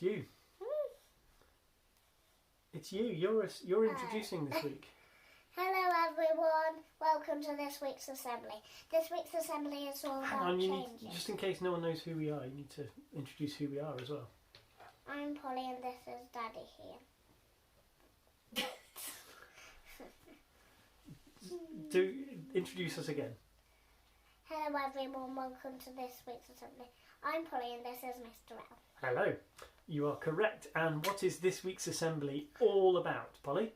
It's you. It's you. You're introducing this week. Hello everyone, welcome to this week's assembly. This week's assembly is all about changes. Just in case no one knows who we are, you need to introduce who we are as well. I'm Polly and this is Daddy here. Do introduce us again. Hello everyone, welcome to this week's assembly. I'm Polly and this is Mr. L. Hello. You are correct. And what is this week's assembly all about, Polly?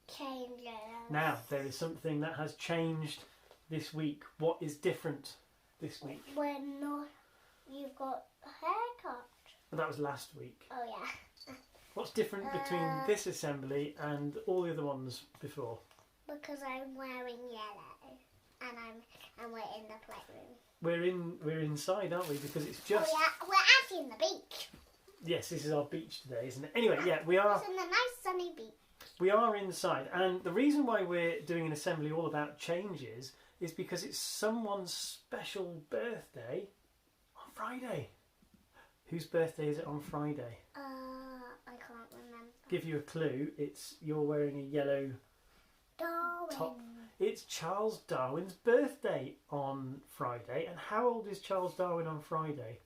Changes. Now, there is something that has changed this week. What is different this week? You've got a haircut. Well, that was last week. Oh yeah. What's different between this assembly and all the other ones before? Because I'm wearing yellow and we're in the playroom. We're inside, aren't we? Because it's just... Oh yeah, we're actually in the beach. Yes, this is our beach today, isn't it? Anyway, yeah, we are... It's in the nice sunny beach. We are inside, and the reason why we're doing an assembly all about changes is because it's someone's special birthday on Friday. Whose birthday is it on Friday? I can't remember. Give you a clue. You're wearing a yellow Darwin. top. It's Charles Darwin's birthday on Friday. And how old is Charles Darwin on Friday?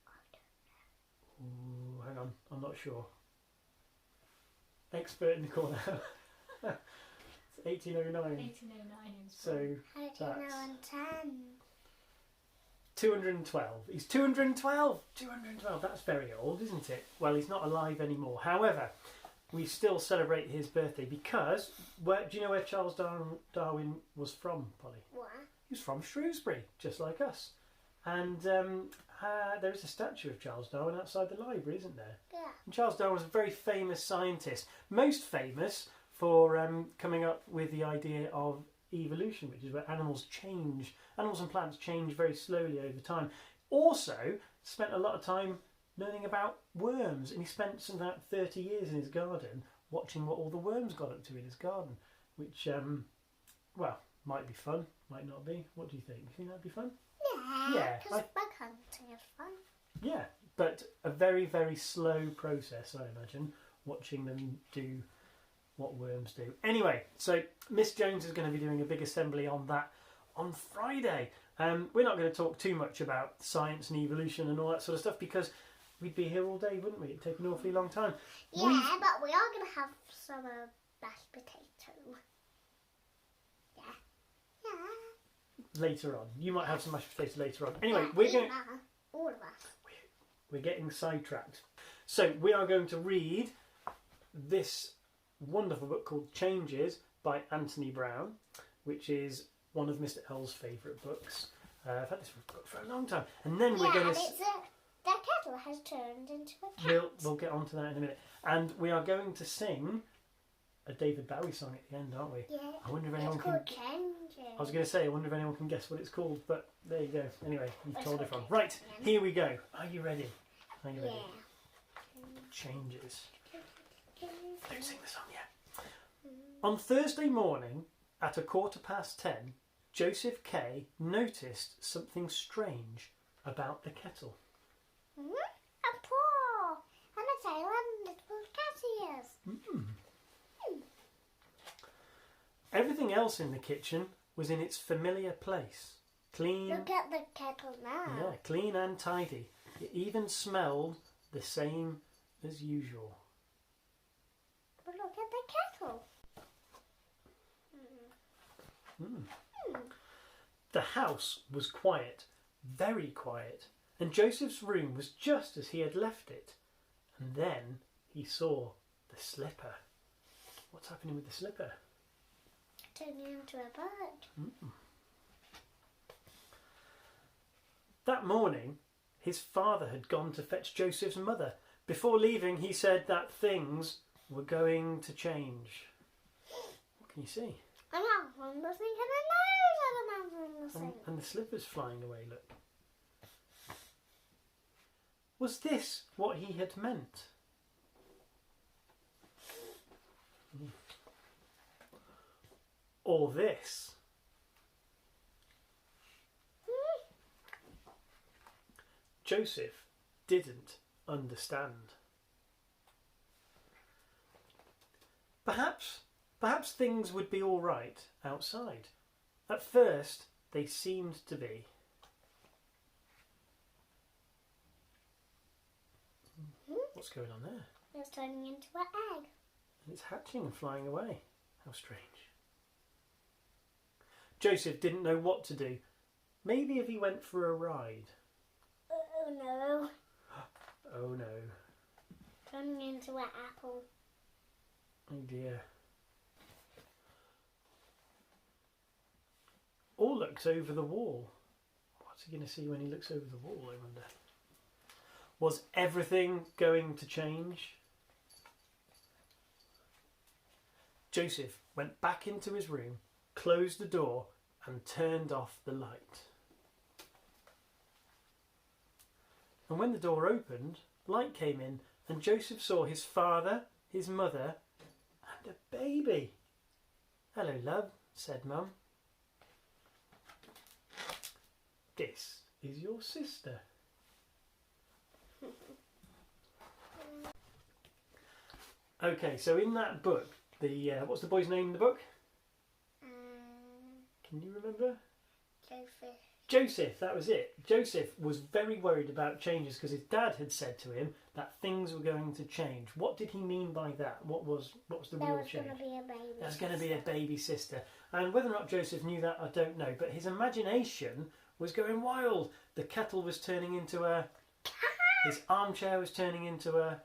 I don't know. Ooh, hang on, I'm not sure. Expert in the corner. It's 1809. 1809. So How do you know I'm 10? 212. He's 212. 212. That's very old, isn't it? Well, he's not alive anymore. However, we still celebrate his birthday because do you know where Charles Darwin was from, Polly? What? He was from Shrewsbury, just like us. And there is a statue of Charles Darwin outside the library, isn't there? Yeah. And Charles Darwin was a very famous scientist, most famous for coming up with the idea of evolution, which is where animals and plants change very slowly over time. Also spent a lot of time learning about worms, and he spent about 30 years in his garden watching what all the worms got up to in his garden, which, might be fun, might not be. What do you think? You think that'd be fun? Yeah, because bug hunting is fun. Yeah, but a very, very slow process, I imagine, watching them do what worms do. Anyway, so Miss Jones is going to be doing a big assembly on that on Friday. We're not going to talk too much about science and evolution and all that sort of stuff because we'd be here all day, wouldn't we? It'd take an awfully long time. Yeah, but we are going to have some mashed potato. Yeah. Later on. You might have some mashed potatoes later on. Anyway, All of us. We're getting sidetracked. So we are going to read this wonderful book called Changes by Anthony Browne, which is one of Mr. L's favourite books. I've had this book for a long time. And then we're going to... The kettle has turned into a cat. We'll get on to that in a minute. And we are going to sing a David Bowie song at the end, aren't we? Yeah. I wonder if anyone it's can... called Changes. I was going to say, I wonder if anyone can guess what it's called, but there you go. Anyway, you've told everyone. Right, here we go. Are you ready? Are you ready? Yeah. Changes. Don't sing the song yet. On Thursday morning at 10:15, Joseph K noticed something strange about the kettle. A paw and a tail and little cat ears. Everything else in the kitchen was in its familiar place. Clean. Look at the kettle now. Yeah, clean and tidy. It even smelled the same as usual. But look at the kettle. The house was quiet, very quiet, and Joseph's room was just as he had left it. And then he saw the slipper. What's happening with the slipper? Turning into a bird. That morning, his father had gone to fetch Joseph's mother. Before leaving, he said that things were going to change. What can you see? And that one was thinking a nose And the slipper's flying away, look. Was this what he had meant? Or this? Joseph didn't understand. Perhaps things would be all right outside. At first, they seemed to be. What's going on there? It's turning into an egg. And it's hatching and flying away. How strange. Joseph didn't know what to do. Maybe if he went for a ride. Oh no. Oh no. Turning into an apple. Oh dear. Or looks over the wall. What's he going to see when he looks over the wall, I wonder? Was everything going to change? Joseph went back into his room, closed the door and turned off the light. And when the door opened, light came in and Joseph saw his father, his mother and a baby. "Hello, love," said Mum. "This is your sister." Okay, so in that book, what's the boy's name in the book? Can you remember? Joseph, that was it. Joseph was very worried about changes because his dad had said to him that things were going to change. What did he mean by that? What was the real change? There was going to be a baby. There's going to be a baby sister. And whether or not Joseph knew that, I don't know. But his imagination was going wild. The kettle was turning into a... His armchair was turning into a...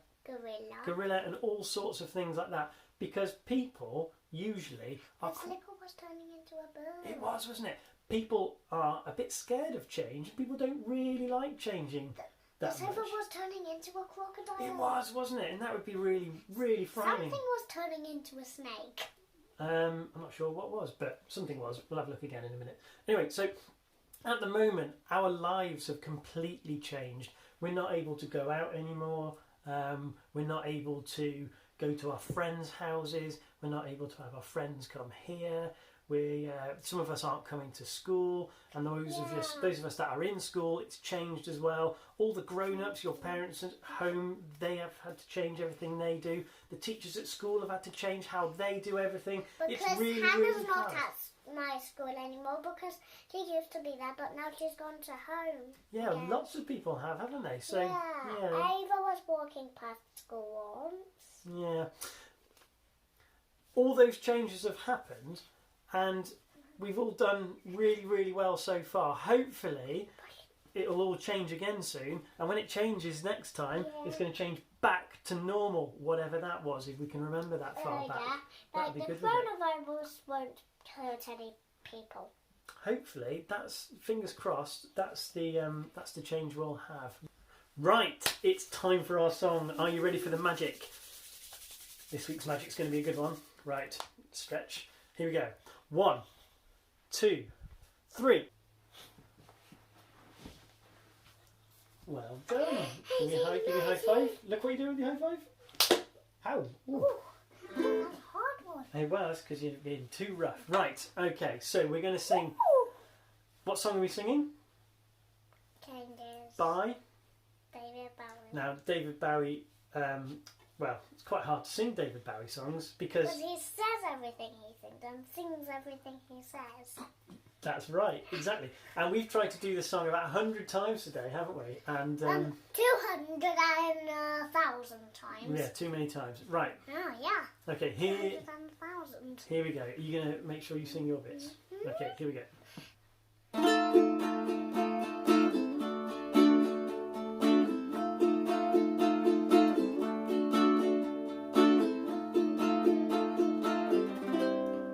Gorilla and all sorts of things like that. Because people usually are... The slipper was turning into a bird. It was, wasn't it? People are a bit scared of change. People don't really like changing that much. The slipper was turning into a crocodile. It was, wasn't it? And that would be really, really frightening. Something was turning into a snake. I'm not sure what was, but something was. We'll have a look again in a minute. Anyway, so at the moment, our lives have completely changed. We're not able to go out anymore. We're not able to go to our friends' houses. We're not able to have our friends come here. Some of us aren't coming to school, and those of us that are in school, it's changed as well. All the grown-ups, your parents at home, they have had to change everything they do. The teachers at school have had to change how they do everything. Because it's really, Hannah's really not hard. at my school anymore because she used to be there, but now she's gone to home. Yeah, lots of people have, haven't they? So yeah. Ava was walking past school once. Yeah. All those changes have happened. And we've all done really, really well so far. Hopefully, it'll all change again soon. And when it changes next time, it's going to change back to normal, whatever that was, if we can remember that far back. Yeah, like the coronavirus won't hurt any people. Hopefully, that's, fingers crossed, that's the change we'll have. Right, it's time for our song. Are you ready for the magic? This week's magic's going to be a good one. Right, stretch. Here we go. 1, 2, 3. Well done. Give me a high five. Look what you do with your high five. Ow. Ooh. That's a hard one. It was because you're being too rough. Right, okay, so we're going to sing. What song are we singing? Changes. By? David Bowie. Now, David Bowie, well, it's quite hard to sing David Bowie songs because he says everything he thinks and sings everything he says. That's right, exactly. And we've tried to do this song about 100 times today, haven't we? And 200 and 1,000 times. Yeah, too many times. Right. Oh, yeah. Okay, here 100 and 1,000. Here we go. Are you going to make sure you sing your bits? Mm-hmm. Okay, here we go.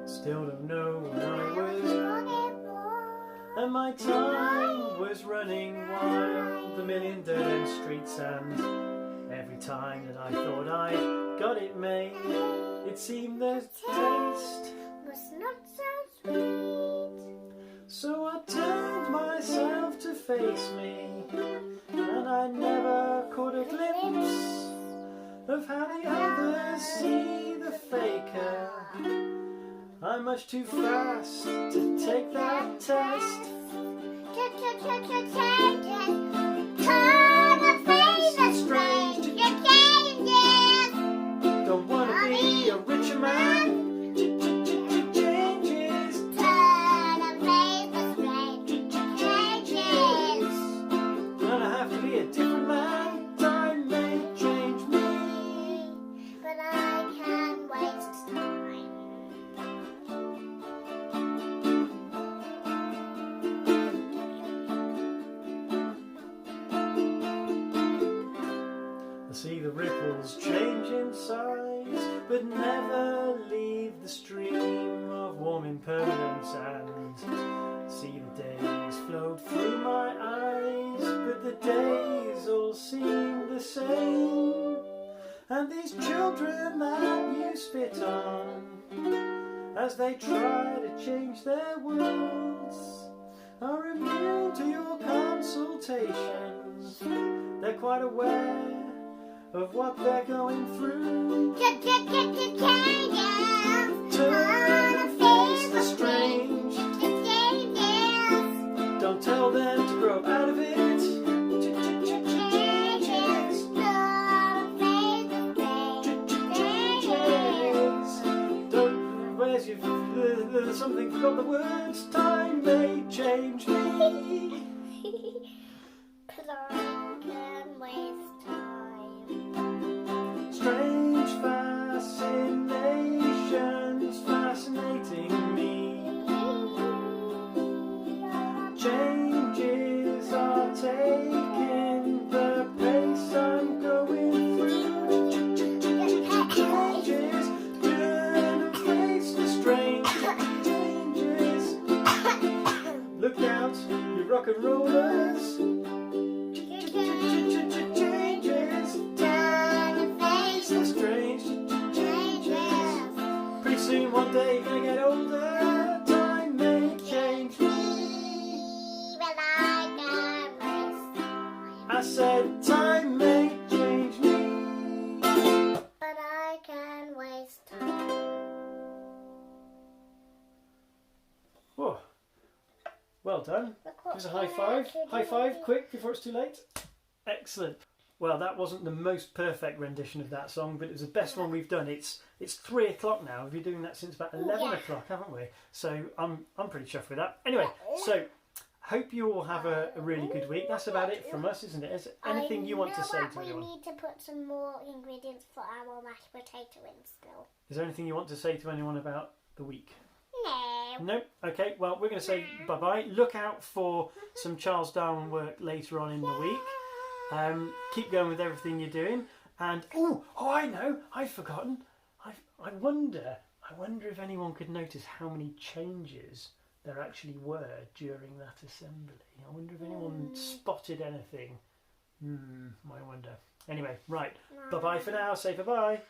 Still don't know when I was and my time was running wild, the million dead-end streets, and every time that I thought I got it made, it seemed the taste was not so sweet. So I turned myself to face me, and I never caught a glimpse of how the others see the faker. I'm much too fast to take that test. Turn and face the strain. different man. Changes. Turn and face the strange changes. And I have to be a different man. Time may change me, but I can waste time. I see the ripples change in size, but never leave the stream of warm impermanence, and see the days float through my eyes, but the days all seem the same. And these children that you spit on, as they try to change their worlds, are immune to your consultations. They're quite aware of what they're going through. Changes. Turn and face the strange. Changes. Don't tell them to grow out of it. Changes. Turn and face the changes. Don't, where's your, something forgot the words. Time may change me. But I can waste time. Strange fascinations fascinating me. Changes are taking the pace I'm going through. Changes, turn and face the strange changes. Look out, you rock and rollers. Changes, Turn and face the strange changes. Pretty soon one day you're gonna get older. Time may change me. But I can waste time. I said time may change me. But I can waste time. Whoa. Well done. Look what Here's a high came five. out. High five, quick, before it's too late. Excellent. Well, that wasn't the most perfect rendition of that song, but it was the best one we've done. It's 3 o'clock now. We've been doing that since about 11 Yeah. o'clock, haven't we? So I'm pretty chuffed with that. Anyway, so hope you all have a really good week. That's about it from us, isn't it? Is there anything you want to say to We anyone? need to put some more ingredients for our mashed potato in still. Is there anything you want to say to anyone about the week? No. No? Okay, well, we're going to say bye-bye. Look out for some Charles Darwin work later on in the week. Keep going with everything you're doing. And, I know, I've forgotten. I wonder if anyone could notice how many changes there actually were during that assembly. I wonder if anyone spotted anything. I wonder. Anyway, right. Bye-bye for now. Say bye-bye.